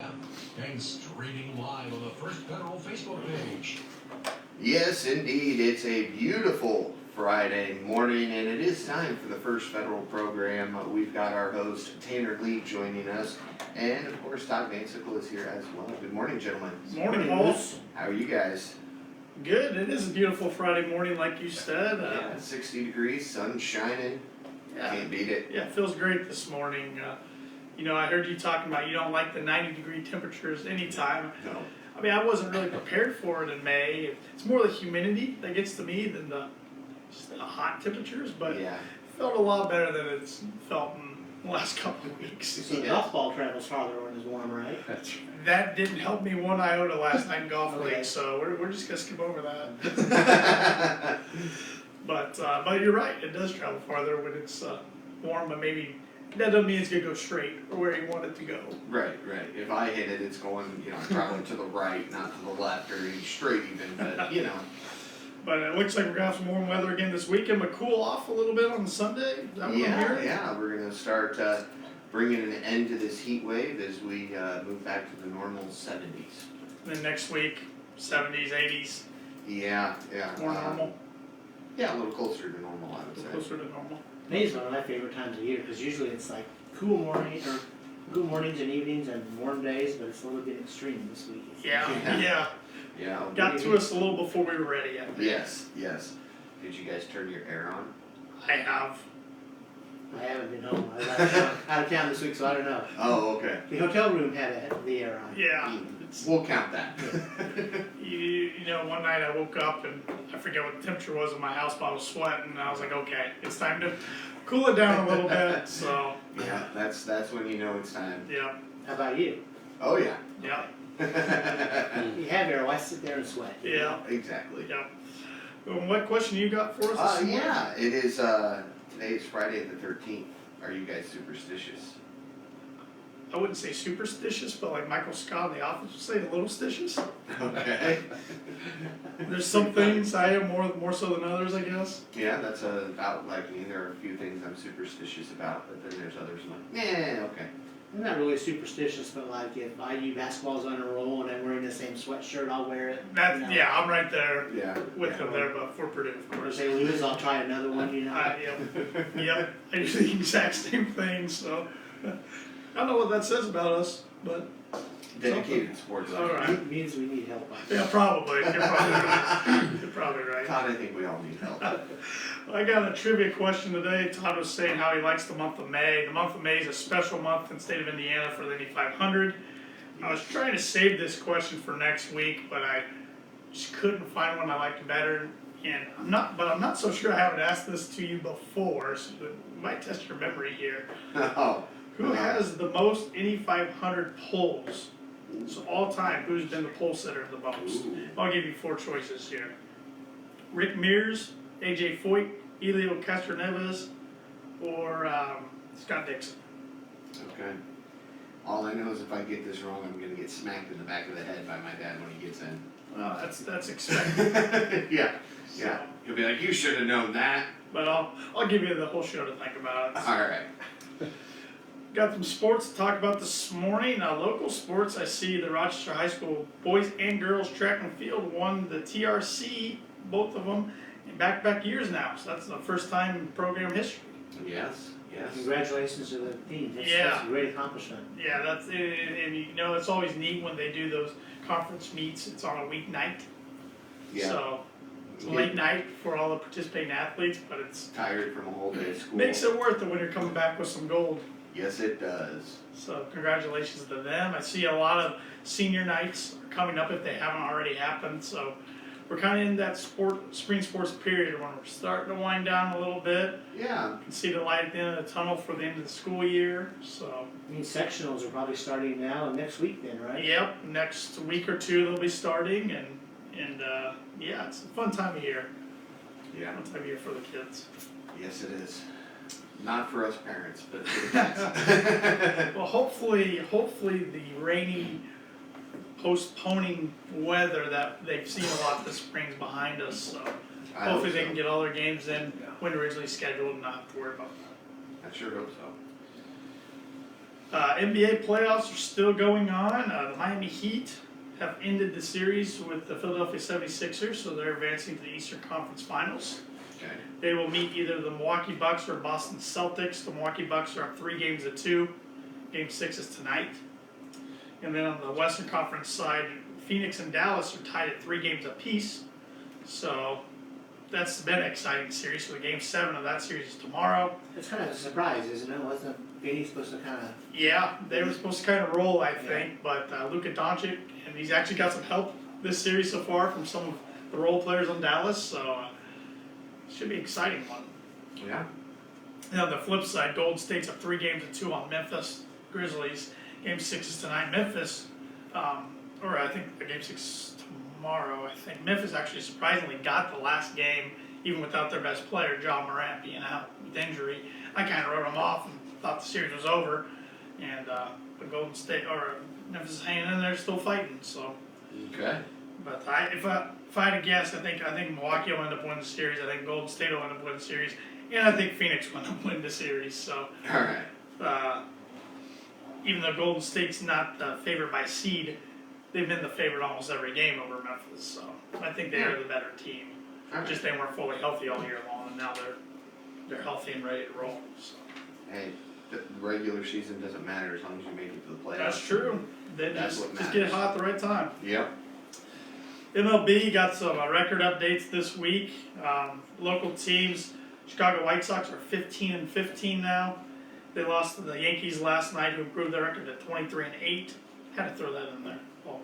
And streaming live on the First Federal Facebook page. Yes, indeed. It's a beautiful Friday morning, and it is time for the First Federal program. We've got our host, Tanner Lee, joining us, and of course, Todd Vansickle is here as well. Good morning, gentlemen. Morning, Paul. How are you guys? Good. It is a beautiful Friday morning, like you said. Yeah, 60 degrees, sun shining. Yeah. Can't beat it. Yeah, it feels great this morning. I heard you talking about you don't like the 90-degree temperatures anytime. No. I mean, I wasn't really prepared for it in May. It's more the humidity that gets to me than just the hot temperatures, but Yeah. it felt a lot better than it's felt in the last couple of weeks. So the golf ball travels farther when it's warm, right? That didn't help me one iota last night in golf Okay. league, so we're just gonna skip over that. But you're right, it does travel farther when it's warm, but maybe that doesn't mean it's gonna go straight or where you want it to go. Right. If I hit it, it's going, probably to the right, not to the left, or straight even, but, But it looks like we're gonna have some warm weather again this weekend, but cool off a little bit on Sunday. Is that what I'm hearing? Yeah, we're gonna start bringing an end to this heat wave as we move back to the normal 70s. And then next week, 70s, 80s, Yeah. more normal, Yeah, a little closer to normal, I would say. closer to normal. May is one of my favorite times of year because usually it's like cool mornings and evenings and warm days, but it's a little bit extreme this week. Yeah. Yeah. Got to us a little before we were ready. I think. Yes. Did you guys turn your air on? I have. I haven't been home. I was out of town this week, so I don't know. Oh, okay. The hotel room had the air on. Yeah. We'll count that. One night I woke up and I forget what the temperature was in my house, but I was sweating, and I was like, okay, it's time to cool it down a little bit. So. Yeah, that's when you know it's time. Yeah. How about you? Oh yeah. Yeah. You have air. Why sit there and sweat? Yeah. Exactly. Yeah. What question you got for us this morning? Yeah, it is. Today is Friday the 13th. Are you guys superstitious? I wouldn't say superstitious, but like Michael Scott in The Office would say, a little stitious. Okay. There's some things I am more so than others, I guess. Yeah, that's about like me. There are a few things I'm superstitious about, but then there's others I'm like, yeah, okay. I'm not really superstitious, but like if IU basketball's on a roll and I'm wearing the same sweatshirt, I'll wear it. Yeah, I'm right there with Yeah. them there, but for Purdue, of If course. they lose, I'll try another one, Yep. I do the exact same thing, so I don't know what that says about us, but Dedicated sports. all right. It means we need help. Yeah, probably. You're probably right. You're probably right. Todd, I think we all need help. I got a trivia question today. Todd was saying how he likes the month of May. The month of May is a special month in the state of Indiana for the Indy 500. I was trying to save this question for next week, but I just couldn't find one I liked better. And I'm not so sure I haven't asked this to you before, so we might test your memory here. Oh. Who has the most Indy 500 polls? So all time, who's been the poll setter the most? Ooh. I'll give you four choices here. Rick Mears, AJ Foyt, Elio Castroneves, or Scott Dixon. Okay. All I know is if I get this wrong, I'm going to get smacked in the back of the head by my dad when he gets in. Well, that's expected. Yeah. He'll be like, you should have known that. But I'll give you the whole show to think about it. All right. Got some sports to talk about this morning. Local sports, I see the Rochester High School boys and girls track and field won the TRC, both of them, in back-to-back years now. So that's the first time in program history. Yes. Congratulations to the team. That's a great accomplishment. Yeah, that's it. And it's always neat when they do those conference meets. It's on a weeknight. Yeah. So it's a late night for all the participating athletes, but it's Tired from a whole day of school. makes it worth it when you're coming back with some gold. Yes, it does. So congratulations to them. I see a lot of senior nights coming up if they haven't already happened. So we're kind of in that spring sports period when we're starting to wind down a little bit. Yeah. You can see the light at the end of the tunnel for the end of the school year. So I mean, sectionals are probably starting now and next week then, right? yep, next week or two they'll be starting, and yeah, it's a fun time of year. Yeah. Fun time of year for the kids. Yes, it is. Not for us parents, but for the kids. Well, hopefully the rainy, postponing weather that they've seen a lot this spring's behind us. So hopefully they can get all their games in when originally scheduled and not have to worry about that. I sure hope so. NBA playoffs are still going on. The Miami Heat have ended the series with the Philadelphia 76ers, so they're advancing to the Eastern Conference Finals. Okay. They will meet either the Milwaukee Bucks or Boston Celtics. The Milwaukee Bucks are up 3-2. Game 6 is tonight. And then on the Western Conference side, Phoenix and Dallas are tied at 3 games apiece. So that's been an exciting series. So the Game 7 of that series is tomorrow. It's kind of a surprise, isn't it? Wasn't Phoenix supposed to kind of? Yeah, they were supposed to kind of roll, I think, but Luka Doncic, and he's actually got some help this series so far from some of the role players on Dallas, so it should be an exciting one. Yeah. And on the flip side, Golden State's up 3-2 on Memphis Grizzlies. Game 6 is tonight. Memphis, or I think the Game 6 tomorrow. I think Memphis actually surprisingly got the last game, even without their best player, Ja Morant, being out with injury. I kind of wrote them off and thought the series was over, and the Golden State or Memphis is hanging in there, still fighting. So, Okay. but if I had to guess, I think Milwaukee will end up winning the series. I think Golden State will end up winning the series, and I think Phoenix will end up winning the series. So, All right. even though Golden State's not favored by seed, they've been the favorite almost every game over Memphis. So, I think they are the better team. All right. Just they weren't fully healthy all year long, and now they're healthy and ready to roll. So. Hey, the regular season doesn't matter as long as you make it to the playoffs. That's true. They That's just what get matters. hot at the right time. Yep. MLB got some record updates this week. Local teams, Chicago White Sox are 15-15 now. They lost to the Yankees last night, who improved their record to 23-8. Had to throw that in there. Well,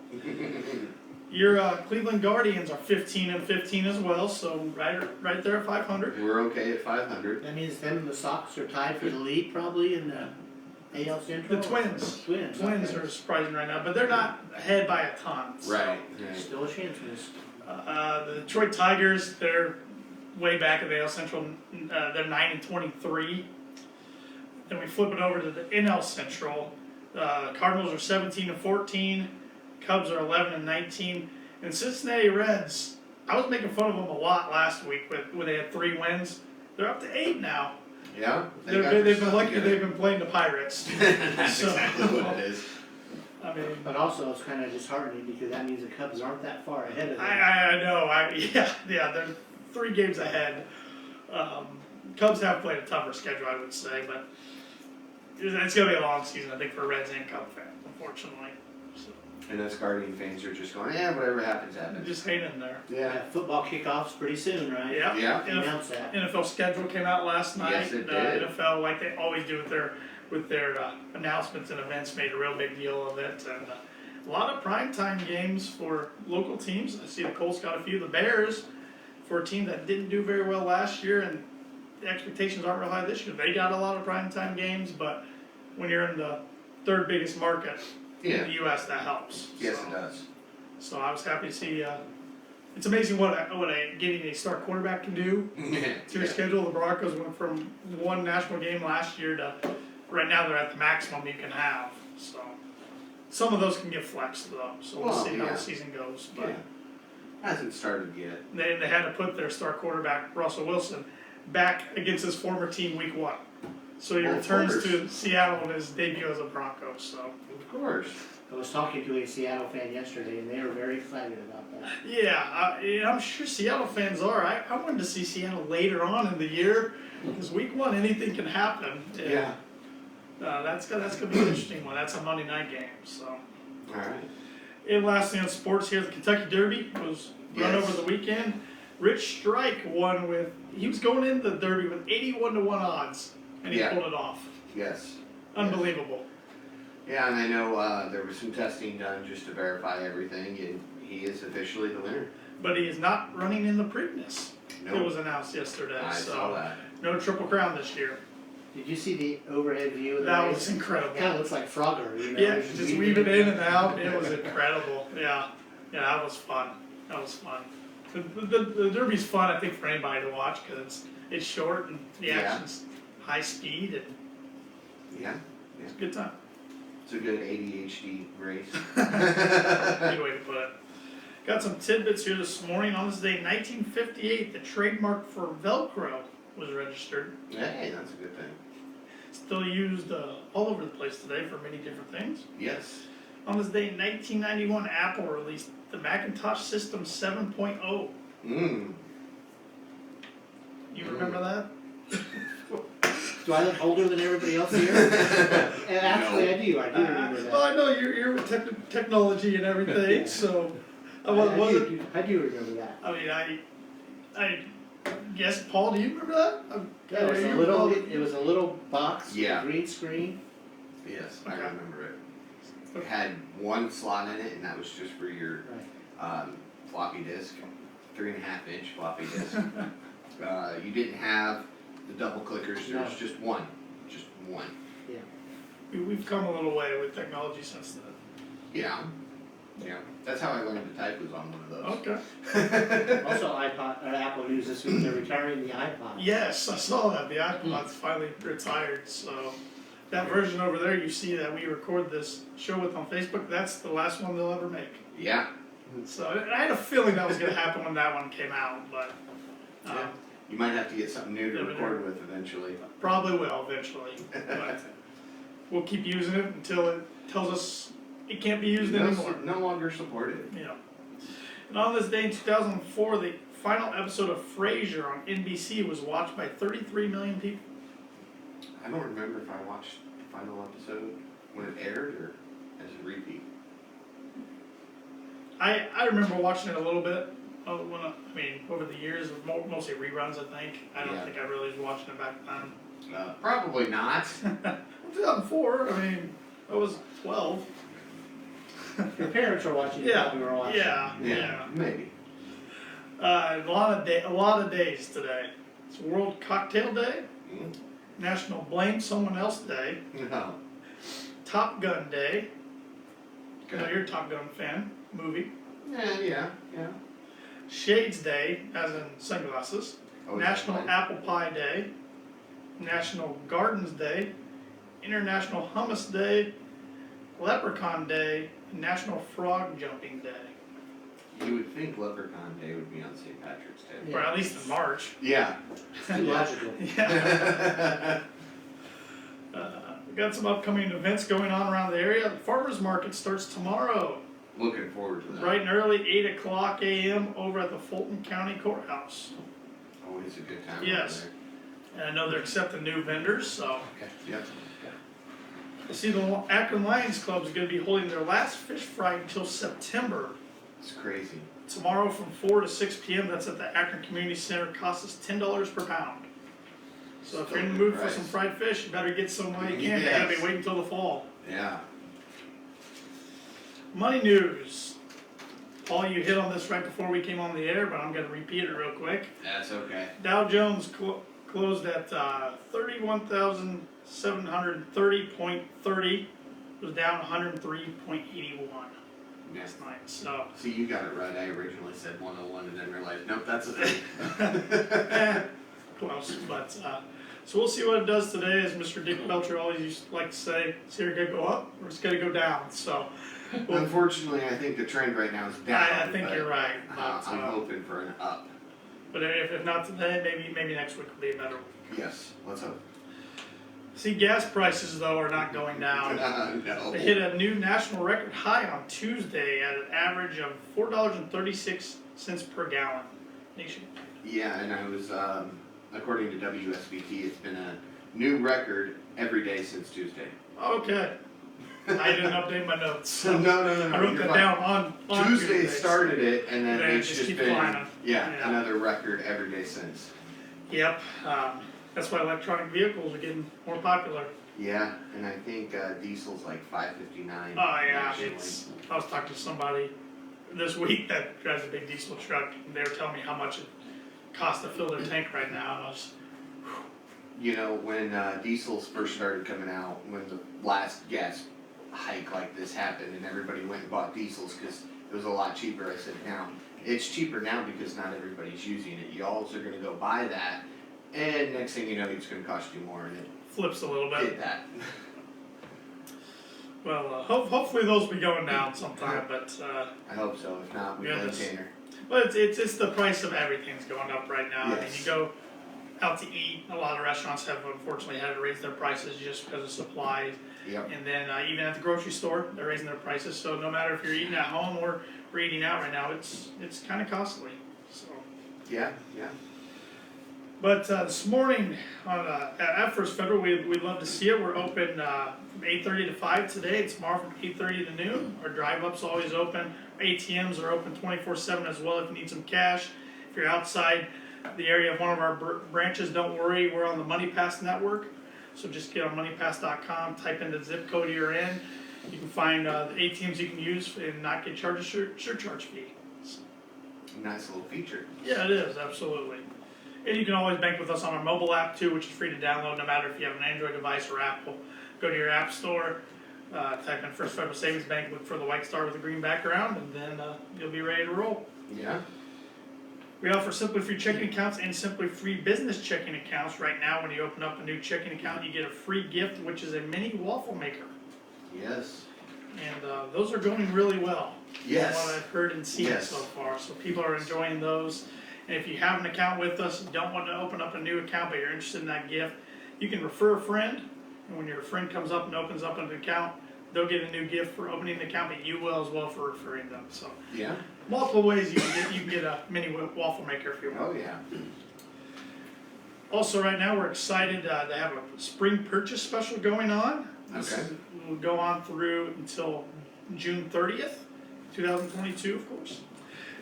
your Cleveland Guardians are 15-15 as well, so right there at 500. We're okay at 500. That means them and the Sox are tied for the lead probably in the AL Central. The Twins. Twins okay. Are surprising right now, but they're not ahead by a ton. So. Right. Still a chance for this. The Detroit Tigers, they're way back in the AL Central. They're 9-23. Then we flip it over to the NL Central. Cardinals are 17-14. Cubs are 11-19. And Cincinnati Reds, I was making fun of them a lot last week when they had 3 wins. They're up to 8 now. Yeah. They've been lucky they've been playing the Pirates. That's So- exactly what it is. I mean, But also it's kind of disheartening because that means the Cubs aren't that far ahead of them. I know. Yeah, they're 3 games ahead. Cubs have played a tougher schedule, I would say, but it's going to be a long season, I think, for Reds and Cub fans, unfortunately. So, And us Guardian fans are just going, yeah, whatever happens, happens. just hanging in there. Yeah. Football kickoffs pretty soon, right? Yeah. Yeah. They announced that. NFL schedule came out last night. Yes, it did. NFL, like they always do with their announcements and events, made a real big deal of it. And a lot of primetime games for local teams. I see the Colts got a few. The Bears, for a team that didn't do very well last year, and the expectations aren't real high this year. They got a lot of primetime games, but when you're in the 3rd biggest market in the U.S., that helps. Yes, So- it does. So I was happy to see. It's amazing what getting a star quarterback can do to your schedule. The Broncos went from 1 national game last year to right now they're at the maximum you can have. So some of those can get flexed though. So we'll Well, see how yeah. the season goes. But Yeah. Hasn't started yet. they had to put their star quarterback Russell Wilson back against his former team week 1. So he Well, of returns course. to Seattle in his debut as a Bronco. So Of course. I was talking to a Seattle fan yesterday and they were very excited about that. yeah, I'm sure Seattle fans are. I wanted to see Seattle later on in the year because week 1 anything can happen. And, Yeah. that's gonna be an interesting one. That's a Monday night game. So, All right. and lastly on sports here, the Kentucky Derby was run Yes. over the weekend. Rich Strike won he was going into the Derby with 81-1 odds, and he Yeah. pulled it off. Yes. Unbelievable. Yeah, and I know there was some testing done just to verify everything, and he is officially the winner. But he is not running in the Preakness. It Nope. was announced yesterday. I so saw that. no Triple Crown this year. Did you see the overhead view of the That race? was incredible. Kind of looks like Frogger, you know? Yeah, just weaving in and out. It was incredible. Yeah, that was fun. The Derby's fun, I think, for anybody to watch because it's short and the Yeah. action's high speed and Yeah. it's a good time. It's a good ADHD race. Good way to put it. Got some tidbits here this morning. On this day, 1958, the trademark for Velcro was registered. Hey, that's a good thing. Still used all over the place today for many different things. Yes. On this day in 1991, Apple released the Macintosh System 7.0. Mm. You remember that? Do I look older than everybody else here? And actually, I do remember that. Well, I know you're with technology and everything, so I wasn't. I do remember that. I mean, I guess, Paul, do you remember that? Yeah, it was a little. It was a little box Yeah. with a green screen. Yes, I Okay. remember it. It had one slot in it, and that was just for your Right. floppy disk, 3.5-inch floppy disk. You didn't have the double clickers. There was No. just one. We've come a little way with technology since then. Yeah. Yeah. That's how I learned to type, was on one of those. Okay. Also, Apple News this week. They're retiring the iPod. Yes, I saw that. The iPod's finally retired, so that version over there you see that we record this show with on Facebook, that's the last one they'll ever make. Yeah. So I had a feeling that was going to happen when that one came out, but Yeah. You might have to get something new to Yeah, record with eventually. probably will eventually. But we'll keep using it until it tells us it can't be used anymore. No longer supported. Yeah. And on this day in 2004, the final episode of Frasier on NBC was watched by 33 million people. I don't remember if I watched the final episode when it aired or as a repeat. I remember watching it a little bit. Over the years, mostly reruns, I think. I don't Yeah. think I really was watching it back then. Probably not. 2004, I was 12. Your parents were watching. You probably were watching. Yeah. Maybe. A lot of days today. It's World Cocktail Day, Mm. National Blame Someone Else Day, No. Top Gun Day. I know Good. you're a Top Gun fan, movie. Yeah. Shades Day, as in sunglasses. Always National fun. Apple Pie Day, National Gardens Day, International Hummus Day, Leprechaun Day, and National Frog Jumping Day. You would think Leprechaun Day would be on St. Patrick's Day. Or at least in March. Yeah. It's too logical. Yeah. We got some upcoming events going on around the area. The farmers market starts tomorrow, Looking forward to that. bright and early, 8 o'clock a.m. over at the Fulton County Courthouse. Always a good time. Yes. Over And I know they're accepting new vendors, so. there. Yep. I see the Akron Lions Club is going to be holding their last fish fry until September. It's crazy. Tomorrow from 4 to 6 p.m. That's at the Akron Community Center. Costs us $10 per pound. So if you're in the mood for some fried fish, you better get some while you can. You gotta be Yes. waiting until the fall. Yeah. Money news. Paul, you hit on this right before we came on the air, but I'm going to repeat it real quick. That's okay. Dow Jones closed at 31,730.30. It was down 103.81 last night. So. See, you got it right. I originally said 101 and then realized, nope, that's a thing. Close, but so we'll see what it does today. As Mr. Dick Belcher always used to like to say, it's either gonna go up or it's gonna go down. So, Unfortunately, I think the trend right now is down. I think but, you're right. But, I'm hoping for an up. but if not today, maybe next week will be a better week. Yes, let's hope. See, gas prices though are not going down. No. They hit a new national record high on Tuesday at an average of $4.36 per gallon. Nationwide. Yeah, and I was, according to WSBT, it's been a new record every day since Tuesday. Okay. I didn't update my notes. No, no. I wrote you're that fine. down on Tuesday started it, and then Then it it's just just keeps been, climbing. yeah, Yeah. another record every day since. Yep. That's why electronic vehicles are getting more popular. Yeah, and I think diesel's like $5.59. Oh yeah, nationally. I was talking to somebody this week that drives a big diesel truck, and they were telling me how much it costs to fill their tank right now, and I was, You know, when diesels first started coming out, when the last gas hike like this happened and everybody went and bought diesels because it was a lot cheaper, I said, now, it's cheaper now because not everybody's using it. Y'all are going to go buy that, and next thing you know, it's going to cost you more, and it flips a little bit. did that. Well, hopefully those will be going down sometime, but I hope so. If not, we blame Goodness. Tanner. but it's the price of everything's going up right now. Yes. I mean, you go out to eat. A lot of restaurants have unfortunately had to raise their prices just because of supplies. Yep. And then even at the grocery store, they're raising their prices. So no matter if you're eating at home or eating out right now, it's kind of costly. So. Yeah, yeah. But this morning at First Federal, we'd love to see it. We're open from 8:30 to 5 today. And tomorrow from 8:30 to noon. Our drive-up's always open. Our ATMs are open 24/7 as well if you need some cash. If you're outside the area of one of our branches, don't worry. We're on the MoneyPass network. So just get on moneypass.com, type in the zip code you're in. You can find the ATMs you can use and not get charged a surcharge fee. So, Nice little feature. yeah, it is, absolutely. And you can always bank with us on our mobile app too, which is free to download no matter if you have an Android device or Apple. Go to your app store, type in First Federal Savings Bank, look for the white star with the green background, and then you'll be ready to roll. Yeah. We offer Simply Free checking accounts and Simply Free business checking accounts. Right now, when you open up a new checking account, you get a free gift, which is a mini waffle maker. Yes. And those are going really well. Yes. From what I've heard and seen Yes. so far. So people are enjoying those. And if you have an account with us, you don't want to open up a new account, but you're interested in that gift, you can refer a friend. And when your friend comes up and opens up an account, they'll get a new gift for opening the account, but you will as well for referring them. So Yeah. multiple ways you can get a mini waffle maker if you want. Oh, yeah. Also, right now we're excited to have a spring purchase special going on. This Okay. will go on through until June 30th, 2022, of course.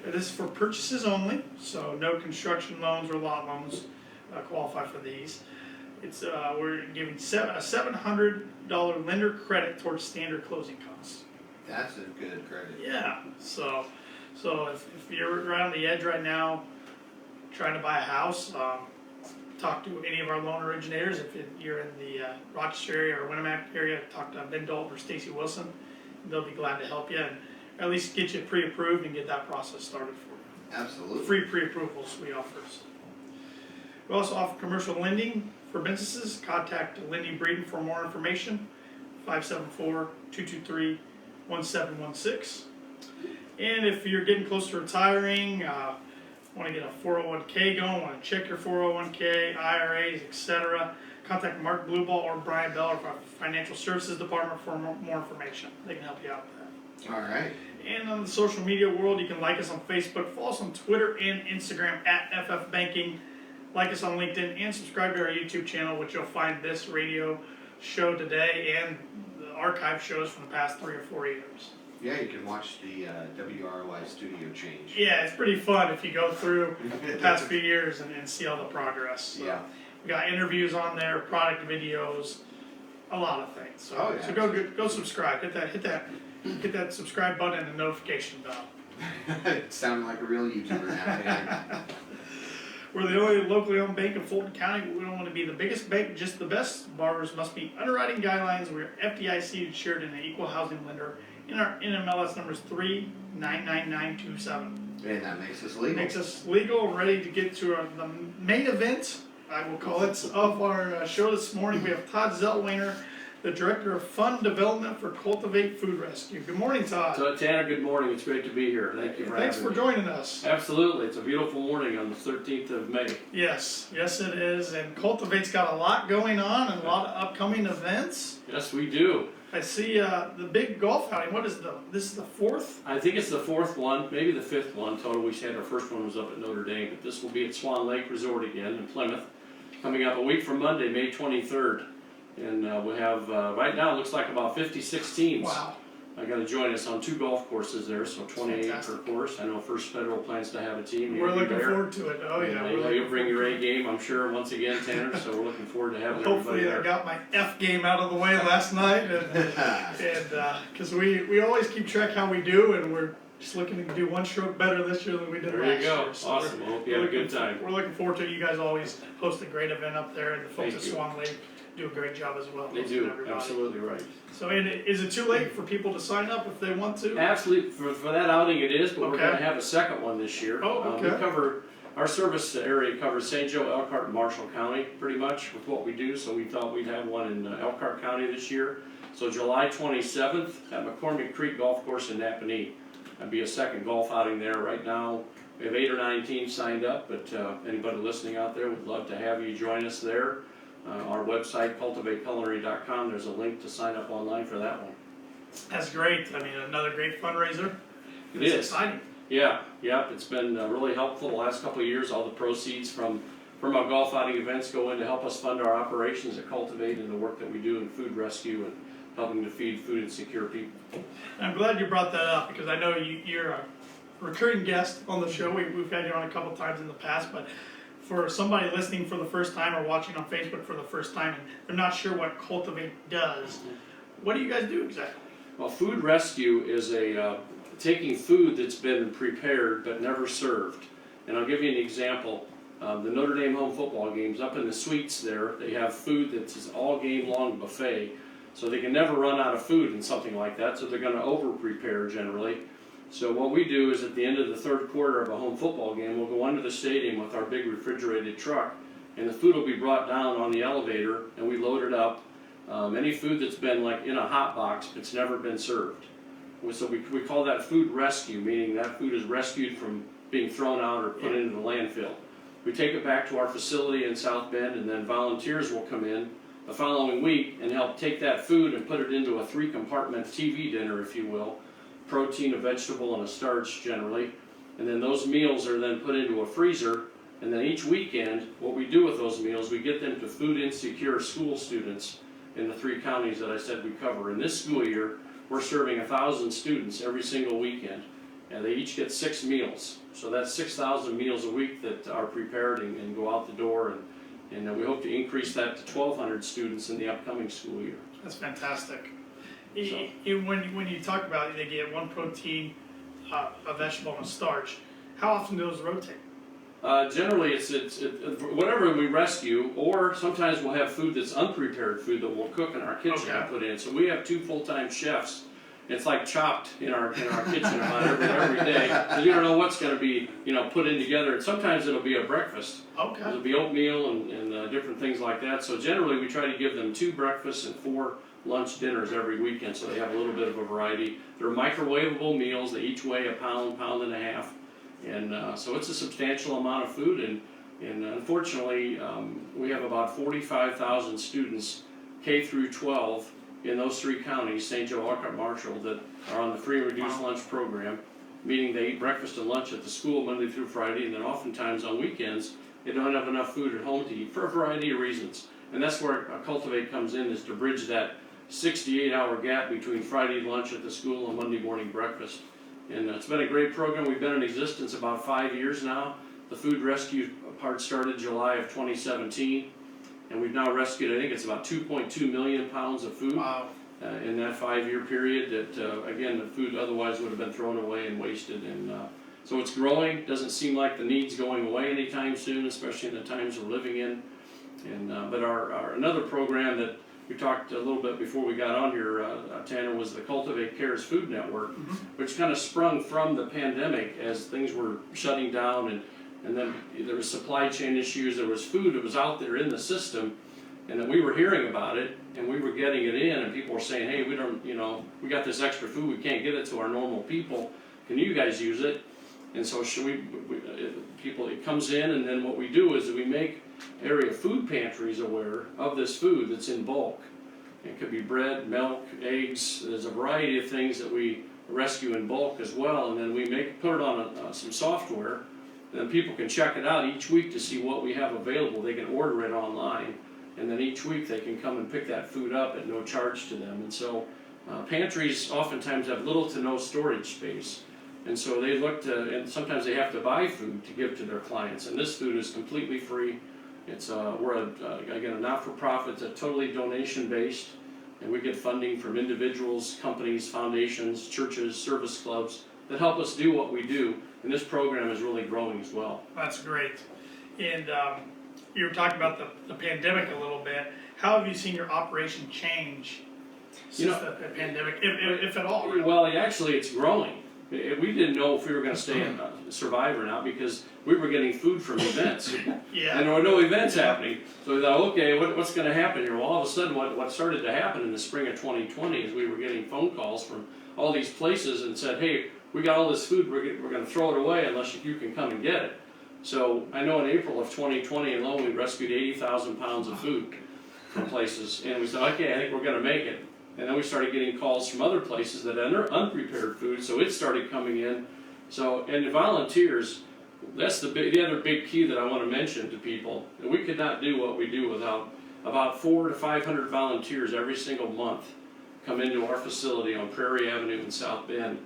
This is for purchases only, so no construction loans or lot loans qualify for these. It's we're giving a $700 lender credit towards standard closing costs. That's a good credit. Yeah, so if you're right on the edge right now, trying to buy a house, talk to any of our loan originators. If you're in the Rochester area or Winnemac area, talk to Ben Dalton or Stacy Wilson. They'll be glad to help you and at least get you pre-approved and get that process started for you. Absolutely. Free pre-approvals we offer. We also offer commercial lending for businesses. Contact Lindy Breeden for more information. 574-223-1716. And if you're getting close to retiring, want to get a 401k going, want to check your 401k, IRAs, etc., contact Mark Blueball or Brian Bell of our Financial Services Department for more information. They can help you out with that. All right. And on the social media world, you can like us on Facebook, follow us on Twitter and Instagram at FF Banking, like us on LinkedIn, and subscribe to our YouTube channel, which you'll find this radio show today and the archive shows from the past 3 or 4 years. Yeah, you can watch the WROI studio change. Yeah, it's pretty fun if you go through the past few years and see all the progress. So Yeah. we got interviews on there, product videos, a lot of things. So, Oh, yeah. so go subscribe. Hit that subscribe button and the notification bell. It sounded like a real YouTuber now, man. We're the only locally owned bank in Fulton County. We don't want to be the biggest bank, just the best. Borrowers must meet underwriting guidelines. We're FDIC insured and an equal housing lender. And our NMLS number is 399927. And that makes us legal. Makes us legal, ready to get to the main event, I will call it, of our show this morning. We have Todd Zeltwanger, the Director of Fund Development for Cultivate Food Rescue. Good morning, Todd. So Tanner, good morning. It's great to be here. Thank you for Thanks having for me. joining us. Absolutely. It's a beautiful morning on the 13th of May. Yes, yes it is. And Cultivate's got a lot going on and a lot of upcoming events. Yes, we do. I see the big golf outing. This is the 4th? I think it's the 4th one, maybe the 5th one total. We had our first one was up at Notre Dame, but this will be at Swan Lake Resort again in Plymouth, coming up a week from Monday, May 23rd. And we'll have, right now, it looks like about 56 teams. Wow. I got to join us on 2 golf courses there, so 28 Fantastic. per course. I know First Federal plans to have a team. We're You'll be looking there. forward to it. Oh yeah. we're You'll looking bring your forward A game, I'm sure, once again, Tanner. So we're looking forward to having everybody Hopefully I there. got my F game out of the way last night, and because we always keep track how we do, and we're just looking to do one stroke better this year than we did There last you go. year. So Awesome. I hope you have a good time. We're looking forward to it. You guys always host a great event up there, and the folks Thank at you. Swan Lake do a great job as well. They hosting do, everybody. absolutely right. So, and is it too late for people to sign up if they want to? Absolutely, for that outing it is, but we're Okay. gonna have a second one this year. Oh, We okay. cover, our service area covers St. Joe, Elkhart, and Marshall County, pretty much with what we do, so we thought we'd have one in Elkhart County this year. So July 27th at McCormick Creek Golf Course in Napanee. That'd be a second golf outing there. Right now, We have 8 or 9 teams signed up, but anybody listening out there would love to have you join us there. Our website, cultivateculinary.com, there's a link to sign up online for that one. That's great. I mean, another great fundraiser. It It's is. exciting. Yeah, it's been really helpful the last couple of years. All the proceeds from our golf outing events go in to help us fund our operations at Cultivate and the work that we do in food rescue and helping to feed food insecure people. I'm glad you brought that up because I know you're a recurring guest on the show. We've had you on a couple times in the past, but for somebody listening for the first time or watching on Facebook for the first time and they're not sure what Cultivate does, what do you guys do exactly? Well, food rescue is taking food that's been prepared but never served. And I'll give you an example. The Notre Dame home football games, up in the suites there, they have food that's all game long buffet. So they can never run out of food in something like that, so they're going to over-prepare generally. So what we do is at the end of the third quarter of a home football game, we'll go under the stadium with our big refrigerated truck, and the food will be brought down on the elevator, and we load it up. Any food that's been like in a hot box, it's never been served. So we call that food rescue, meaning that food is rescued from being thrown out or put into the landfill. We take it back to our facility in South Bend, and then volunteers will come in the following week and help take that food and put it into a 3-compartment TV dinner, if you will. Protein, a vegetable, and a starch generally. And then those meals are then put into a freezer, and then each weekend, what we do with those meals, we get them to food insecure school students in the 3 counties that I said we cover. In this school year, we're serving 1,000 students every single weekend, and they each get 6 meals. So that's 6,000 meals a week that are prepared and go out the door, and we hope to increase that to 1,200 students in the upcoming school year. That's fantastic. So. When you talk about they get 1 protein, a vegetable, and a starch, how often do those rotate? Generally, it's whatever we rescue, or sometimes we'll have food that's unprepared food that we'll cook in our kitchen and put in. So we have 2 full-time chefs. It's like Chopped in our kitchen about every day, because you don't know what's going to be put in together. And sometimes it'll be a breakfast. Okay. It'll be oatmeal and different things like that. So generally, we try to give them 2 breakfasts and 4 lunch dinners every weekend, so they have a little bit of a variety. They're microwavable meals. They each weigh a pound and a half. And so it's a substantial amount of food, and unfortunately, we have about 45,000 students, K through 12, in those 3 counties, St. Joe, Elkhart, Marshall, that are on the free and reduced lunch program, meaning they eat breakfast and lunch at the school Monday through Friday, and then oftentimes on weekends, they don't have enough food at home to eat for a variety of reasons. And that's where Cultivate comes in, is to bridge that 68-hour gap between Friday lunch at the school and Monday morning breakfast. And it's been a great program. We've been in existence about 5 years now. The food rescue part started July of 2017, and we've now rescued, I think it's about 2.2 million pounds of food. Wow. In that 5-year period that, again, the food otherwise would have been thrown away and wasted. And so it's growing. Doesn't seem like the need's going away anytime soon, especially in the times we're living in. And but our another program that we talked a little bit before we got on here, Tanner, was the Cultivate Cares Food Network, which kind of sprung from the pandemic as things were shutting down, and then there was supply chain issues, there was food that was out there in the system, and then we were hearing about it, and we were getting it in, and people were saying, hey, we don't, we got this extra food, we can't get it to our normal people, can you guys use it? And so it comes in, and then what we do is we make area food pantries aware of this food that's in bulk. It could be bread, milk, eggs. There's a variety of things that we rescue in bulk as well, and then we put it on some software, and then people can check it out each week to see what we have available. They can order it online, and then each week they can come and pick that food up at no charge to them. And so pantries oftentimes have little to no storage space. And so they look to, and sometimes they have to buy food to give to their clients. And this food is completely free. It's we're again a not-for-profit, it's totally donation-based, and we get funding from individuals, companies, foundations, churches, service clubs that help us do what we do. And this program is really growing as well. That's great. And you were talking about the pandemic a little bit. How have you seen your operation change since the pandemic, if at all? Really? Well, actually, it's growing. We didn't know if we were going to stay and survive or not, because we were getting food from events. Yeah. And there were no events happening. So we thought, okay, what's going to happen here? Well, all of a sudden, what started to happen in the spring of 2020 is we were getting phone calls from all these places and said, hey, we got all this food, we're gonna throw it away unless you can come and get it. So I know in April of 2020 alone, we rescued 80,000 pounds of food from places, and we said, okay, I think we're gonna make it. And then we started getting calls from other places that had unprepared food, so it started coming in. So, and the volunteers, that's the other big key that I want to mention to people. We could not do what we do without about 400 to 500 volunteers every single month come into our facility on Prairie Avenue in South Bend,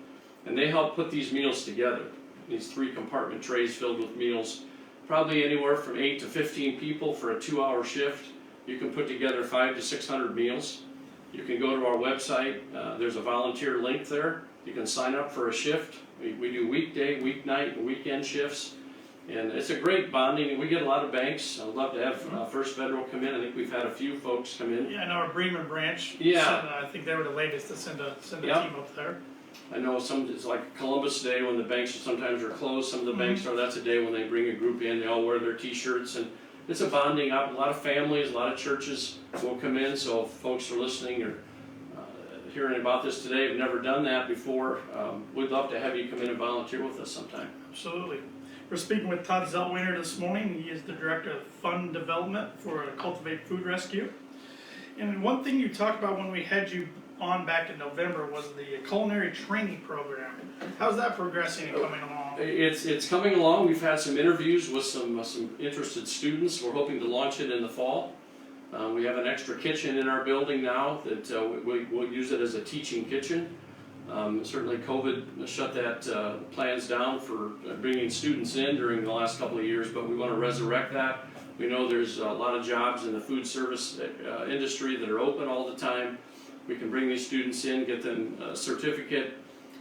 and they help put these meals together. These 3 compartment trays filled with meals, probably anywhere from 8 to 15 people for a 2-hour shift. You can put together 500 to 600 meals. You can go to our website, there's a volunteer link there. You can sign up for a shift. We do weekday, weeknight, and weekend shifts. And it's a great bonding, and we get a lot of banks. I'd love to have First Federal come in. I think we've had a few folks come in. Yeah, I know our Bremen branch. Yeah. I think they were the latest to send a Yep. team up there. I know it's like Columbus Day when the banks sometimes are closed. Some of the banks are, that's a day when they bring a group in, they all wear their t-shirts, and it's a bonding up. A lot of families, a lot of churches will come in, so if folks are listening or hearing about this today, have never done that before, we'd love to have you come in and volunteer with us sometime. Absolutely. We're speaking with Todd Zeltwanger this morning. He is the Director of Fund Development for Cultivate Food Rescue. And one thing you talked about when we had you on back in November was the culinary training program. How's that progressing and coming along? It's coming along. We've had some interviews with some interested students. We're hoping to launch it in the fall. We have an extra kitchen in our building now that we'll use it as a teaching kitchen. Certainly COVID shut that plans down for bringing students in during the last couple of years, but we want to resurrect that. We know there's a lot of jobs in the food service industry that are open all the time. We can bring these students in, get them a certificate,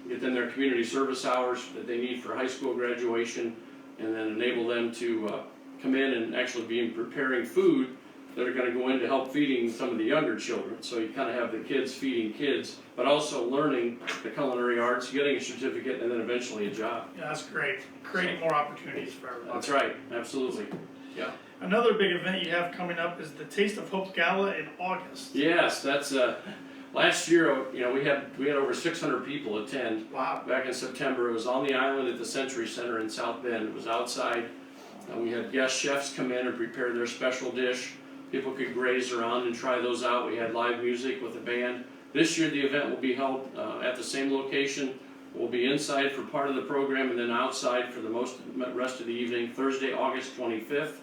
get them their community service hours that they need for high school graduation, and then enable them to come in and actually be preparing food that are going to go into help feeding some of the younger children. So you kind of have the kids feeding kids, but also learning the culinary arts, getting a certificate, and then eventually a job. Yeah, that's great. Creating more opportunities for everybody. That's right, absolutely. Yeah. Another big event you have coming up is the Taste of Hope Gala in August. Yes, that's last year. You know, we had over 600 people attend. Wow. Back in September, it was on the island at the Century Center in South Bend. It was outside. We had guest chefs come in and prepare their special dish. People could graze around and try those out. We had live music with a band. This year the event will be held at the same location. We'll be inside for part of the program and then outside for the rest of the evening, Thursday, August 25th.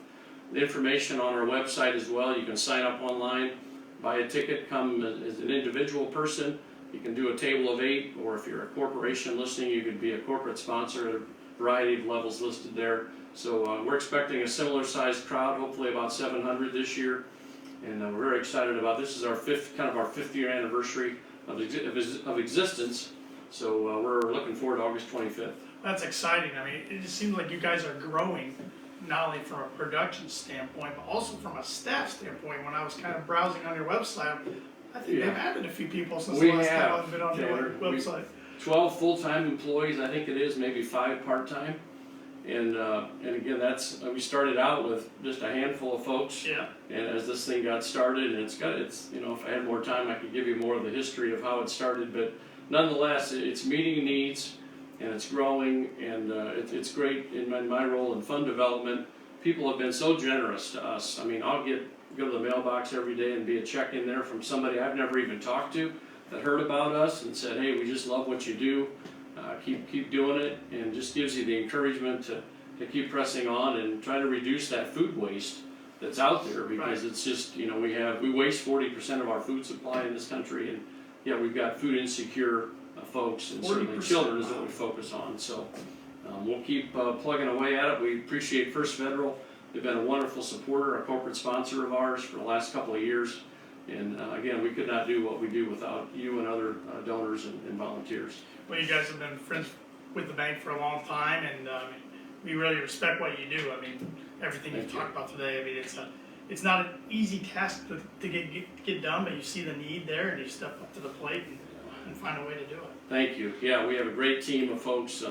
The information on our website as well. You can sign up online, buy a ticket, come as an individual person. You can do a table of 8, or if you're a corporation listening, you could be a corporate sponsor. A variety of levels listed there. So we're expecting a similar sized crowd, hopefully about 700 this year, and we're very excited about this. Is our fifth year anniversary of existence. So we're looking forward to August 25th. That's exciting. I mean, it just seems like you guys are growing, not only from a production standpoint, but also from a staff standpoint. When I was kind of browsing on your website, I think they've added a few people since the last time I've been on your website. 12 full-time employees, I think it is, maybe 5 part-time. And again, we started out with just a handful of folks. Yeah. And as this thing got started, and it's you know, if I had more time, I could give you more of the history of how it started. But nonetheless, it's meeting needs, and it's growing, and it's great in my role in fund development. People have been so generous to us. I mean, I'll go to the mailbox every day and be a check in there from somebody I've never even talked to that heard about us and said, hey, we just love what you do. Keep doing it, and just gives you the encouragement to keep pressing on and try to reduce that food waste that's out there, because it's just, you know, we waste 40% of our food supply in this country, and yeah, we've got food insecure folks, and certainly children is what we focus on. So we'll keep plugging away at it. We appreciate First Federal. They've been a wonderful supporter, a corporate sponsor of ours for the last couple of years. And again, we could not do what we do without you and other donors and volunteers. Well, you guys have been friends with the bank for a long time, and we really respect what you do. I mean, everything you've talked about today. I mean, it's not an easy task to get done, but you see the need there, and you step up to the plate and find a way to do it. Thank you. Yeah, we have a great team of folks.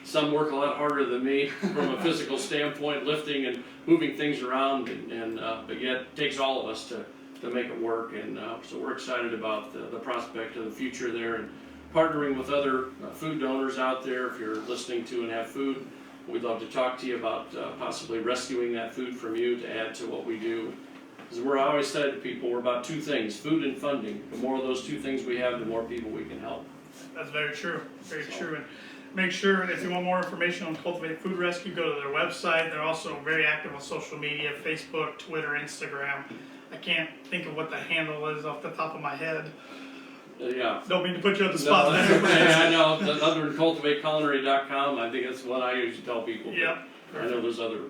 Some work a lot harder than me from a physical standpoint, lifting and moving things around, but yet it takes all of us to make it work. And so we're excited about the prospect of the future there. And partnering with other food donors out there. If you're listening to and have food, we'd love to talk to you about possibly rescuing that food from you to add to what we do. Because we're always said to people, we're about two things, food and funding. The more of those two things we have, the more people we can help. That's very true, very true. And make sure if you want more information on Cultivate Food Rescue, go to their website. They're also very active on social media, Facebook, Twitter, Instagram. I can't think of what the handle is off the top of my head. Yeah. Don't mean to put you on the spot No, there. yeah, I know, other than cultivateculinary.com, I think that's what I usually tell people. but Yep. I know there's other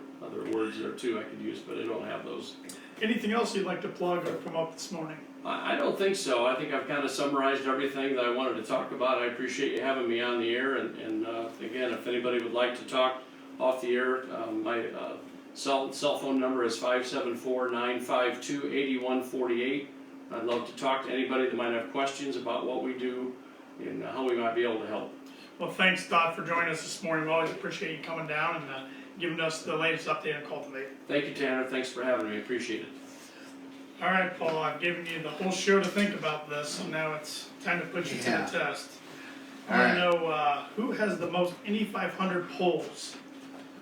words there too I could use, but I don't have those. Anything else you'd like to plug or promote this morning? I don't think so. I think I've kind of summarized everything that I wanted to talk about. I appreciate you having me on the air, and again, if anybody would like to talk off the air, my cell phone number is 574-952-8148. I'd love to talk to anybody that might have questions about what we do and how we might be able to help. Well, thanks, Todd, for joining us this morning. We always appreciate you coming down and giving us the latest update on Cultivate. Thank you, Tanner. Thanks for having me. Appreciate it. All right, Paul, I've given you the whole show to think about this, and now it's time to put you to the test. I want to know who has the most Indy 500 polls.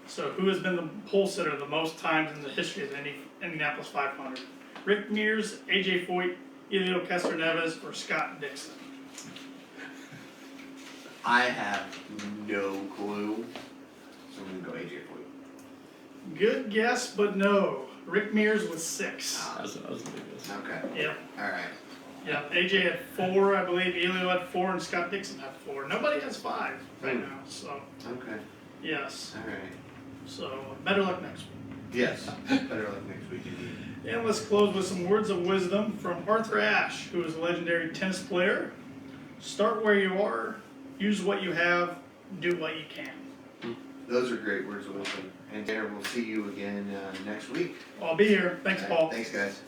So who has been the pole sitter the most times in the history of the Indianapolis 500? Rick Mears, AJ Foyt, Elio Castroneves, or Scott Dixon? I have no clue, so I'm gonna go AJ Foyt. Good guess, but no. Rick Mears was 6. That was a big guess. Okay, Yep. alright. Yep. AJ had 4, I believe. Elio had 4, and Scott Dixon had 4. Nobody has 5 right now. So Okay, yes. alright. So better luck next week. Yes, better luck next week indeed. And let's close with some words of wisdom from Arthur Ashe, who is a legendary tennis player. Start where you are, use what you have, do what you can. Those are great words of wisdom. And Tanner, we'll see you again next week. I'll be here. Thanks, All right, Paul. Thanks, guys.